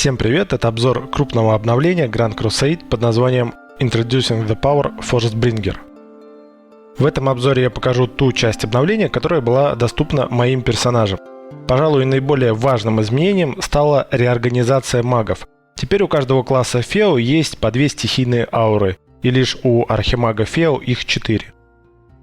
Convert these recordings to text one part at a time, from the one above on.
Всем привет, это обзор крупного обновления Grand Crusade под названием Introducing the Power Forcebringer. В этом обзоре я покажу ту часть обновления, которая была доступна моим персонажам. Пожалуй, наиболее важным изменением стала реорганизация магов. Теперь у каждого класса Фео есть по 2 стихийные ауры, и лишь у архимага Фео их 4.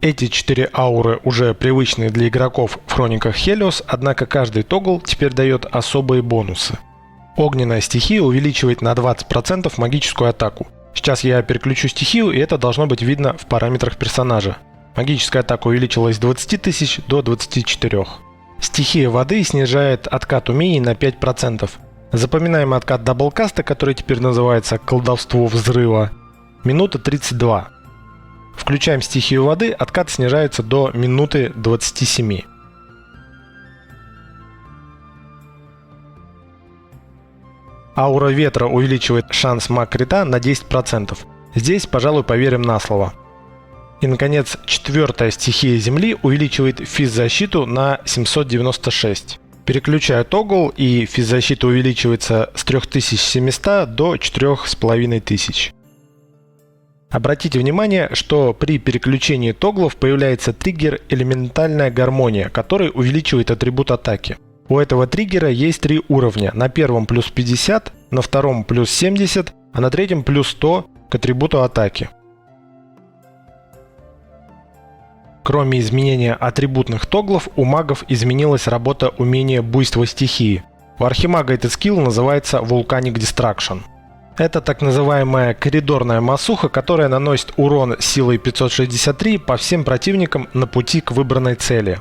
Эти 4 ауры уже привычные для игроков в Хрониках Хелиос, однако каждый тогл теперь дает особые бонусы. Огненная стихия увеличивает на 20% магическую атаку. Сейчас я переключу стихию, и это должно быть видно в параметрах персонажа. Магическая атака увеличилась с 20 тысяч до 24. Стихия воды снижает откат умений на 5%. Запоминаемый откат даблкаста, который теперь называется колдовство взрыва, минута 32. Включаем стихию воды, откат снижается до минуты 27. Аура ветра увеличивает шанс маг-крита на 10%. Здесь, пожалуй, поверим на слово. И, наконец, 4-я стихия земли увеличивает физзащиту на 796. Переключаю тогл, и физзащита увеличивается с 3700 до 4500. Обратите внимание, что при переключении тоглов появляется триггер «Элементальная гармония», который увеличивает атрибут атаки. У этого триггера есть 3 уровня. На первом плюс 50, на втором плюс 70, а на третьем плюс 100 к атрибуту атаки. Кроме изменения атрибутных тоглов, у магов изменилась работа умения буйства стихии. У архимага этот скилл называется Volcanic Destruction. Это так называемая коридорная массуха, которая наносит урон силой 563 по всем противникам на пути к выбранной цели.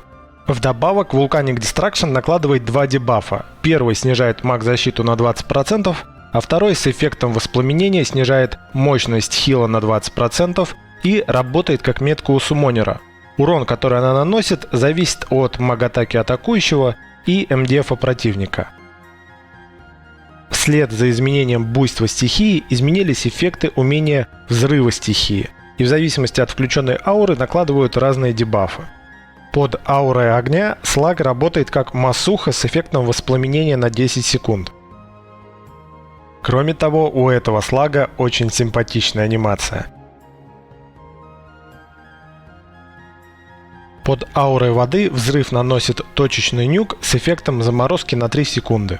Вдобавок, Volcanic Destruction накладывает 2 дебафа. Первый снижает маг-защиту на 20%, а второй с эффектом воспламенения снижает мощность хила на 20% и работает как метка у суммонера. Урон, который она наносит, зависит от маг-атаки атакующего и МДФа противника. Вслед за изменением буйства стихии изменились эффекты умения взрыва стихии, и в зависимости от включенной ауры накладывают разные дебафы. Под аурой огня слаг работает как массуха с эффектом воспламенения на 10 секунд. Кроме того, у этого слага очень симпатичная анимация. Под аурой воды взрыв наносит точечный нюк с эффектом заморозки на 3 секунды.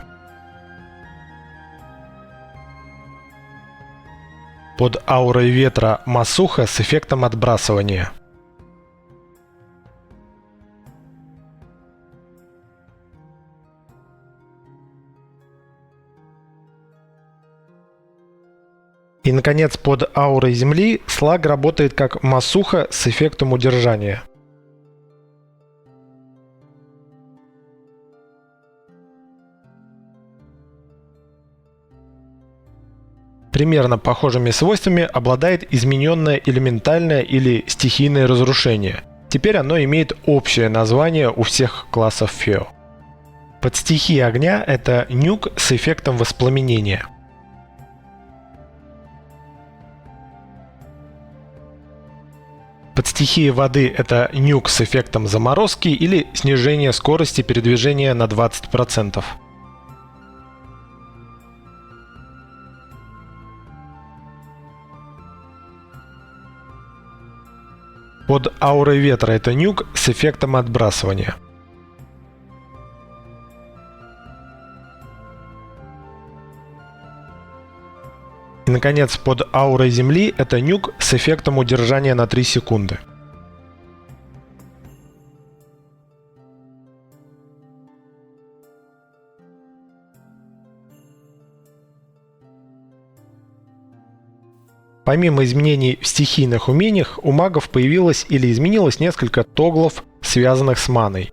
Под аурой ветра массуха с эффектом отбрасывания. И, наконец, под аурой земли слаг работает как массуха с эффектом удержания. Примерно похожими свойствами обладает измененное элементальное или стихийное разрушение. Теперь оно имеет общее название у всех классов Фео. Под стихией огня это нюк с эффектом воспламенения. Под стихией воды это нюк с эффектом заморозки или снижение скорости передвижения на 20%. Под аурой ветра это нюк с эффектом отбрасывания. И, наконец, под аурой земли это нюк с эффектом удержания на 3 секунды. Помимо изменений в стихийных умениях, у магов появилось или изменилось несколько тоглов, связанных с маной.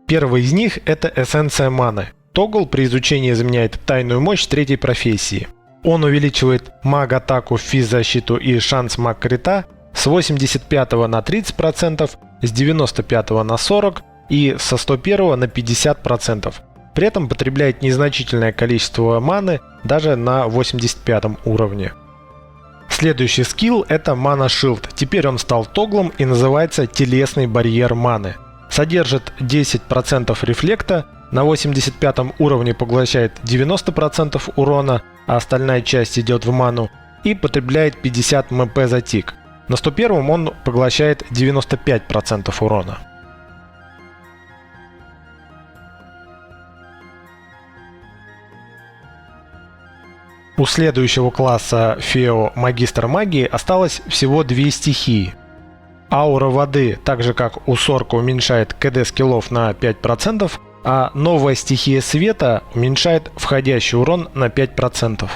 Первый из них – это эссенция маны. Тогл при изучении заменяет тайную мощь 3-й профессии. Он увеличивает маг-атаку, физзащиту и шанс маг-крита с 85 на 30%, с 95 на 40% и со 101 на 50%. При этом потребляет незначительное количество маны даже на 85 уровне. Следующий скилл – это Mana Shield. Теперь он стал тоглом и называется Телесный барьер маны. Содержит 10% рефлекта на 85 уровне поглощает 90% урона, а остальная часть идет в ману, и потребляет 50 МП за тик. На 101 он поглощает 95% урона. У следующего класса Фео Магистр Магии осталось всего две стихии. Аура воды, так же как у Сорка, уменьшает КД скиллов на 5%, а новая стихия света уменьшает входящий урон на 5%.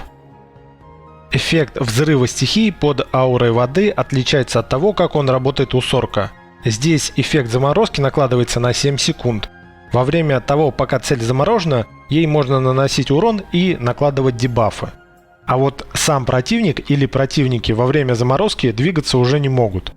Эффект взрыва стихий под аурой воды отличается от того, как он работает у Сорка. Здесь эффект заморозки накладывается на 7 секунд. Во время того, пока цель заморожена, ей можно наносить урон и накладывать дебафы. А вот сам противник или противники во время заморозки двигаться уже не могут.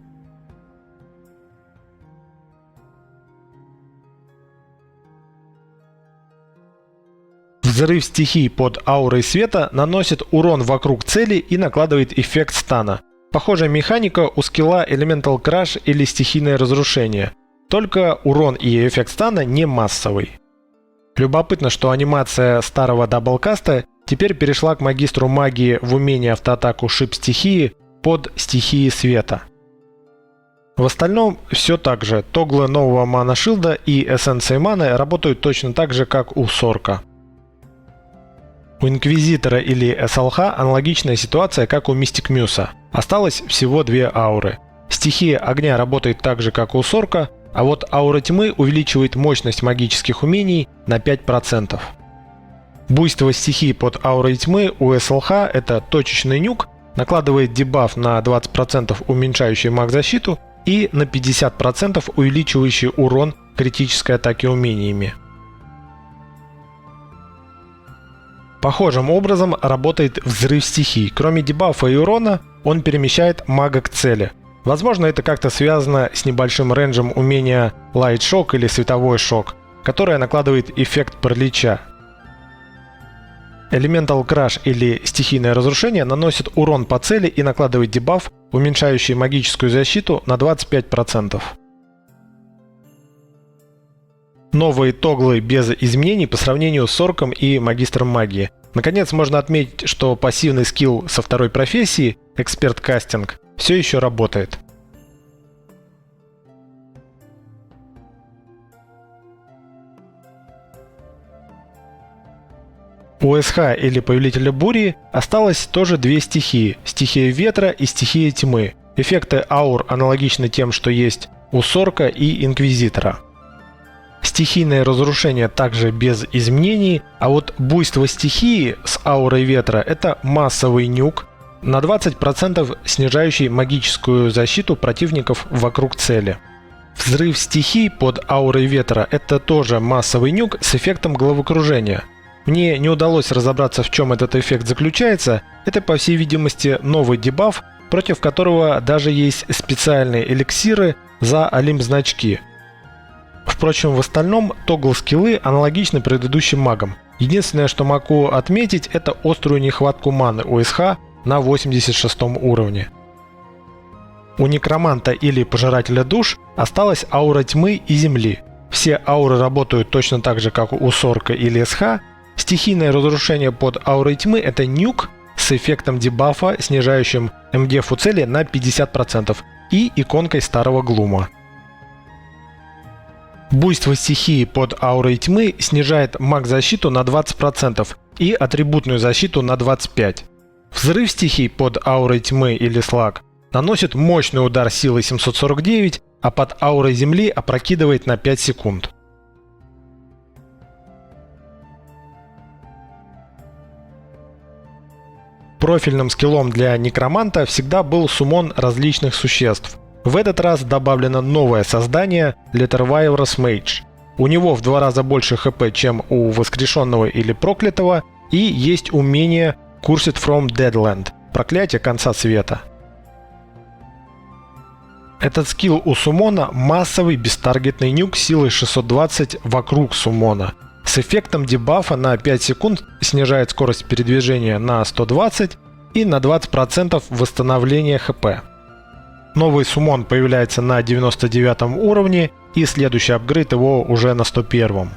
Взрыв стихий под аурой света наносит урон вокруг цели и накладывает эффект стана. Похожая механика у скилла Elemental Crush или стихийное разрушение. Только урон и эффект стана не массовый. Любопытно, что анимация старого даблкаста теперь перешла к магистру магии в умении автоатаку шип стихии под стихии света. В остальном все так же. Тоглы нового мана-шилда и эссенции маны работают точно так же, как у Сорка. У Инквизитора или СЛХ аналогичная ситуация, как у Мистик Мюса. Осталось всего две ауры. Стихия огня работает так же, как у Сорка, а вот аура тьмы увеличивает мощность магических умений на 5%. Буйство стихии под аурой тьмы у СЛХ – это точечный нюк, накладывает дебаф на 20% уменьшающий маг-защиту и на 50% увеличивающий урон критической атаки умениями. Похожим образом работает взрыв стихий. Кроме дебафа и урона, он перемещает мага к цели. Возможно, это как-то связано с небольшим рейнджем умения Light Shock или Световой Шок, которое накладывает эффект паралича. Elemental Crush или стихийное разрушение наносит урон по цели и накладывает дебаф, уменьшающий магическую защиту на 25%. Новые тоглы без изменений по сравнению с Сорком и Магистром Магии. Наконец, можно отметить, что пассивный скилл со второй профессии, Эксперт Кастинг, все еще работает. У СХ или Повелителя Бури осталось тоже две стихии – стихия ветра и стихия тьмы. Эффекты аур аналогичны тем, что есть у Сорка и Инквизитора. Стихийное разрушение также без изменений, а вот буйство стихии с аурой ветра – это массовый нюк, на 20% снижающий магическую защиту противников вокруг цели. Взрыв стихий под аурой ветра – это тоже массовый нюк с эффектом головокружения. Мне не удалось разобраться, в чем этот эффект заключается, это, по всей видимости, новый дебаф, против которого даже есть специальные эликсиры за Олимп-значки. Впрочем, в остальном тогл-скиллы аналогичны предыдущим магам. Единственное, что могу отметить, это острую нехватку маны у СХ на 86 уровне. У Некроманта или Пожирателя душ осталась аура тьмы и земли. Все ауры работают точно так же, как у Сорка или СХ. Стихийное разрушение под аурой тьмы – это нюк с эффектом дебафа, снижающим МДФ у цели на 50%, и иконкой старого глума. Буйство стихии под аурой тьмы снижает маг-защиту на 20% и атрибутную защиту на 25%. Взрыв стихий под аурой тьмы или слаг наносит мощный удар силой 749, а под аурой земли опрокидывает на 5 секунд. Профильным скиллом для Некроманта всегда был суммон различных существ. В этот раз добавлено новое создание Lettervirus Mage. У него в 2 раза больше хп, чем у Воскрешенного или Проклятого, и есть умение Cursed from Deadland – проклятие конца света. Этот скилл у суммона – массовый бестаргетный нюк силой 620 вокруг суммона. С эффектом дебафа на 5 секунд снижает скорость передвижения на 120 и на 20% восстановления хп. Новый суммон появляется на 99 уровне, и следующий апгрейд его уже на 101.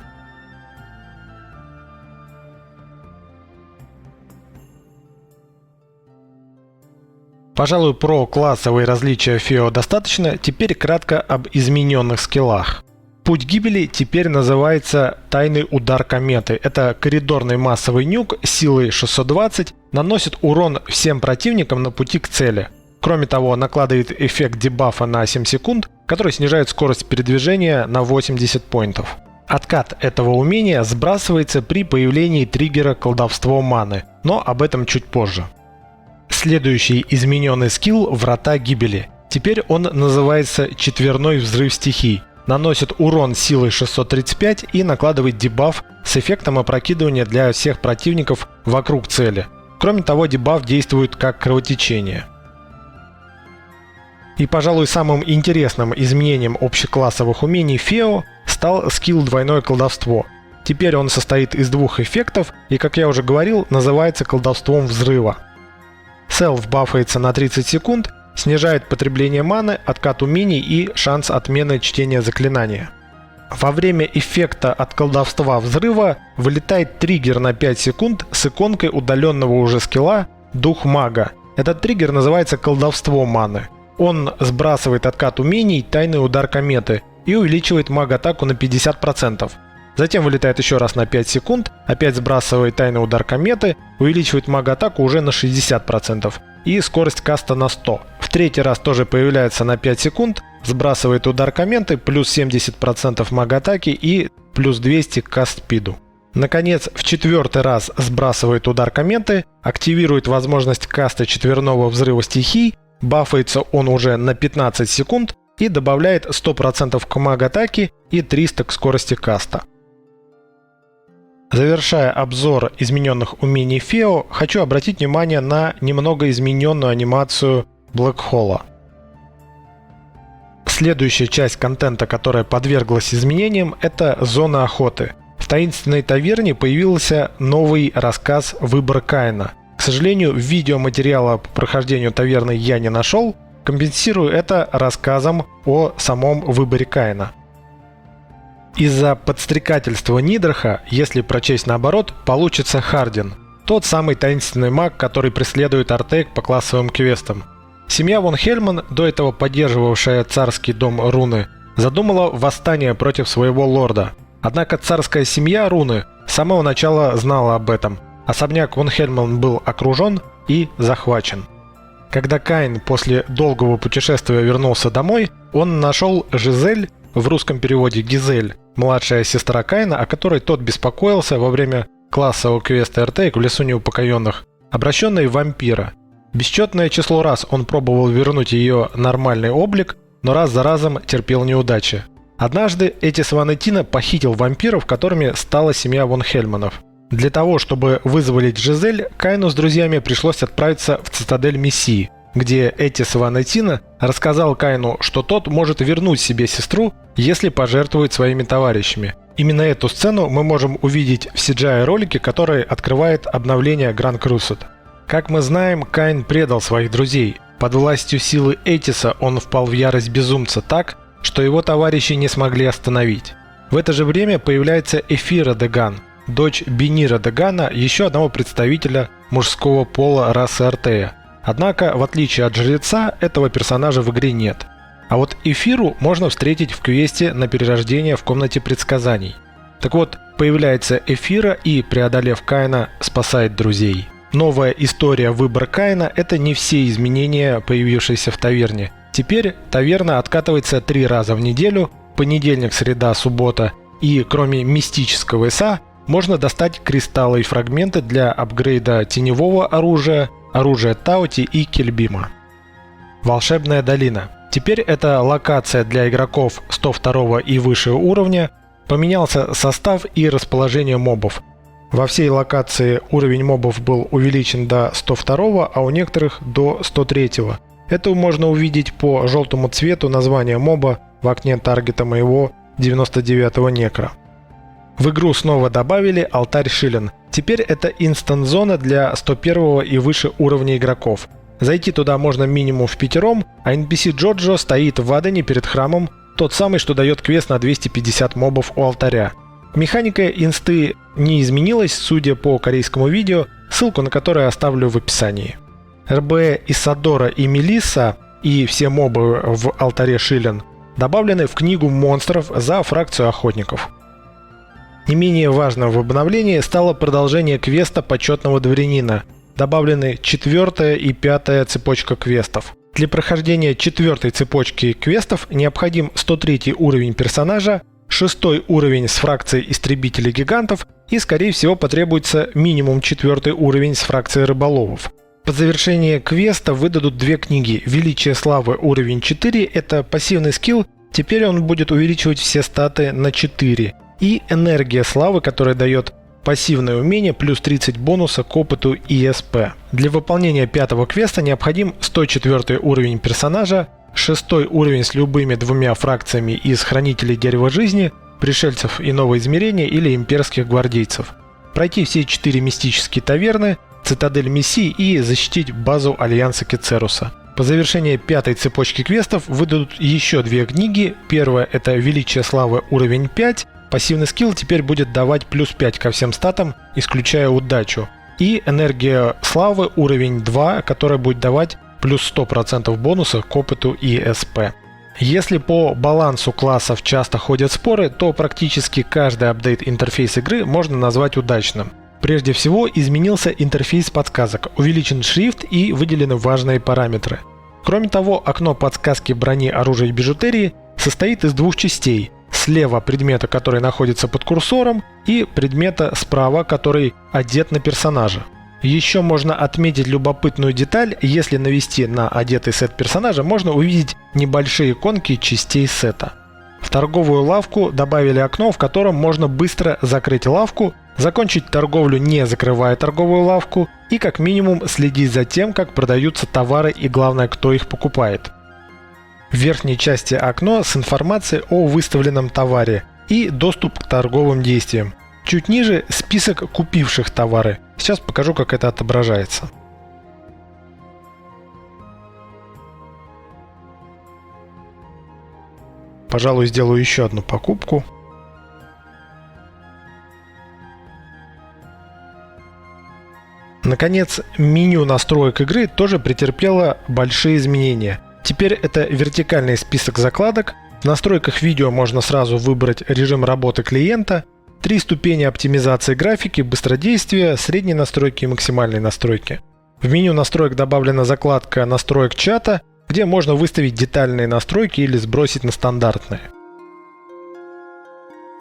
Пожалуй, про классовые различия Фео достаточно, теперь кратко об измененных скиллах. Путь гибели теперь называется «Тайный удар кометы». Это коридорный массовый нюк силой 620, наносит урон всем противникам на пути к цели. Кроме того, накладывает эффект дебафа на 7 секунд, который снижает скорость передвижения на 80 поинтов. Откат этого умения сбрасывается при появлении триггера колдовство маны, но об этом чуть позже. Следующий измененный скилл – Врата гибели. Теперь он называется Четверной взрыв стихий. Наносит урон силой 635 и накладывает дебаф с эффектом опрокидывания для всех противников вокруг цели. Кроме того, дебаф действует как кровотечение. И, пожалуй, самым интересным изменением общеклассовых умений Фео стал скилл Двойное колдовство. Теперь он состоит из двух эффектов и, как я уже говорил, называется колдовством взрыва. Селф бафается на 30 секунд, снижает потребление маны, откат умений и шанс отмены чтения заклинания. Во время эффекта от колдовства взрыва вылетает триггер на 5 секунд с иконкой удаленного уже скилла Дух мага. Этот триггер называется колдовство маны. Он сбрасывает откат умений Тайный удар кометы и увеличивает маг-атаку на 50%. Затем вылетает еще раз на 5 секунд, опять сбрасывает Тайный удар кометы, увеличивает маг-атаку уже на 60% и скорость каста на 100. В третий раз тоже появляется на 5 секунд, сбрасывает удар кометы, плюс 70% маг-атаки и плюс 200 к каст-спиду. Наконец, в четвертый раз сбрасывает удар кометы, активирует возможность каста Четверного взрыва стихий, бафается он уже на 15 секунд и добавляет 100% к маг-атаке и 300 к скорости каста. Завершая обзор измененных умений Фео, хочу обратить внимание на немного измененную анимацию Блэкхола. Следующая часть контента, которая подверглась изменениям, это зона охоты. В таинственной таверне появился новый рассказ «Выбор Каина». К сожалению, видеоматериала по прохождению таверны я не нашел, компенсирую это рассказом о самом выборе Каина. Из-за подстрекательства Нидраха, если прочесть наоборот, получится Хардин, тот самый таинственный маг, который преследует Артек по классовым квестам. Семья Вон Хельман, до этого поддерживавшая царский дом Руны, задумала восстание против своего лорда. Однако царская семья Руны с самого начала знала об этом. Особняк Вон Хельман был окружен и захвачен. Когда Каин после долгого путешествия вернулся домой, он нашел Жизель, в русском переводе Гизель, младшая сестра Каина, о которой тот беспокоился во время классового квеста Артек в лесу неупокоенных, обращенной в вампира. Бесчетное число раз он пробовал вернуть ее нормальный облик, но раз за разом терпел неудачи. Однажды Этис Ван Этина похитил вампиров, которыми стала семья Вон Хельманов. Для того, чтобы вызволить Жизель, Каину с друзьями пришлось отправиться в цитадель Мессии, где Этис Ван Этина рассказал Каину, что тот может вернуть себе сестру, если пожертвует своими товарищами. Именно эту сцену мы можем увидеть в CGI-ролике, который открывает обновление Grand Crusade. Как мы знаем, Каин предал своих друзей. Под властью силы Этиса он впал в ярость безумца так, что его товарищи не смогли остановить. В это же время появляется Эфира Деган, дочь Бенира Дегана, еще одного представителя мужского пола расы Артея. Однако, в отличие от жреца, этого персонажа в игре нет. А вот Эфиру можно встретить в квесте на перерождение в комнате предсказаний. Так вот, появляется Эфира и, преодолев Каина, спасает друзей. Новая история «Выбор Каина» — это не все изменения, появившиеся в таверне. Теперь таверна откатывается 3 раза в неделю, понедельник, среда, суббота, и кроме мистического эса, можно достать кристаллы и фрагменты для апгрейда теневого оружия, оружия Таути и Кельбима. Волшебная долина. Теперь это локация для игроков 102 и выше уровня. Поменялся состав и расположение мобов. Во всей локации уровень мобов был увеличен до 102, а у некоторых до 103. Это можно увидеть по желтому цвету названия моба в окне таргета моего 99-го некра. В игру снова добавили алтарь Шилен. Теперь это инстант-зона для 101 и выше уровня игроков. Зайти туда можно минимум в 5, а NPC Джоджо стоит в Адене перед храмом, тот самый, что дает квест на 250 мобов у алтаря. Механика инсты не изменилась, судя по корейскому видео, ссылку на которое оставлю в описании. РБ Исадора и Мелисса и все мобы в алтаре Шилен добавлены в книгу монстров за фракцию охотников. Не менее важным в обновлении стало продолжение квеста почетного дворянина. Добавлены 4 и 5 цепочка квестов. Для прохождения 4 цепочки квестов необходим 103 уровень персонажа, 6 уровень с фракцией истребителей гигантов и, скорее всего, потребуется минимум 4 уровень с фракцией рыболовов. По завершении квеста выдадут 2 книги. Величие славы уровень 4 – это пассивный скилл, теперь он будет увеличивать все статы на 4. И энергия славы, которая дает пассивное умение плюс 30 бонуса к опыту и СП. Для выполнения 5-го квеста необходим 104 уровень персонажа, 6 уровень с любыми 2 фракциями из Хранителей Дерева Жизни, Пришельцев Иного Измерения или Имперских Гвардейцев. Пройти все 4 мистические таверны, Цитадель Мессии и защитить базу Альянса Кецеруса. По завершении 5-й цепочки квестов выдадут еще 2 книги. Первая – это Величие славы уровень 5. Пассивный скилл теперь будет давать плюс 5 ко всем статам, исключая удачу. И энергия славы уровень 2, которая будет давать плюс 100% бонуса к опыту и СП. Если по балансу классов часто ходят споры, то практически каждый апдейт интерфейс игры можно назвать удачным. Прежде всего изменился интерфейс подсказок, увеличен шрифт и выделены важные параметры. Кроме того, окно подсказки брони, оружия и бижутерии состоит из 2 частей. Слева предмета, который находится под курсором, и предмета справа, который одет на персонажа. Еще можно отметить любопытную деталь: если навести на одетый сет персонажа, можно увидеть небольшие иконки частей сета. В торговую лавку добавили окно, в котором можно быстро закрыть лавку, закончить торговлю, не закрывая торговую лавку, и как минимум следить за тем, как продаются товары и, главное, кто их покупает. В верхней части окно с информацией о выставленном товаре и доступ к торговым действиям. Чуть ниже список купивших товары. Сейчас покажу, как это отображается. Пожалуй, сделаю еще одну покупку. Наконец, меню настроек игры тоже претерпело большие изменения. Теперь это вертикальный список закладок. В настройках видео можно сразу выбрать режим работы клиента, 3 ступени оптимизации графики, быстродействия, средней настройки и максимальной настройки. В меню настроек добавлена закладка настроек чата, где можно выставить детальные настройки или сбросить на стандартные.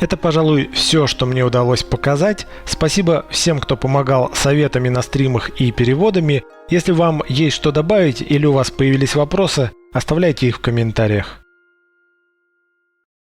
Это, пожалуй, все, что мне удалось показать. Спасибо всем, кто помогал советами на стримах и переводами. Если вам есть что добавить или у вас появились вопросы, оставляйте их в комментариях.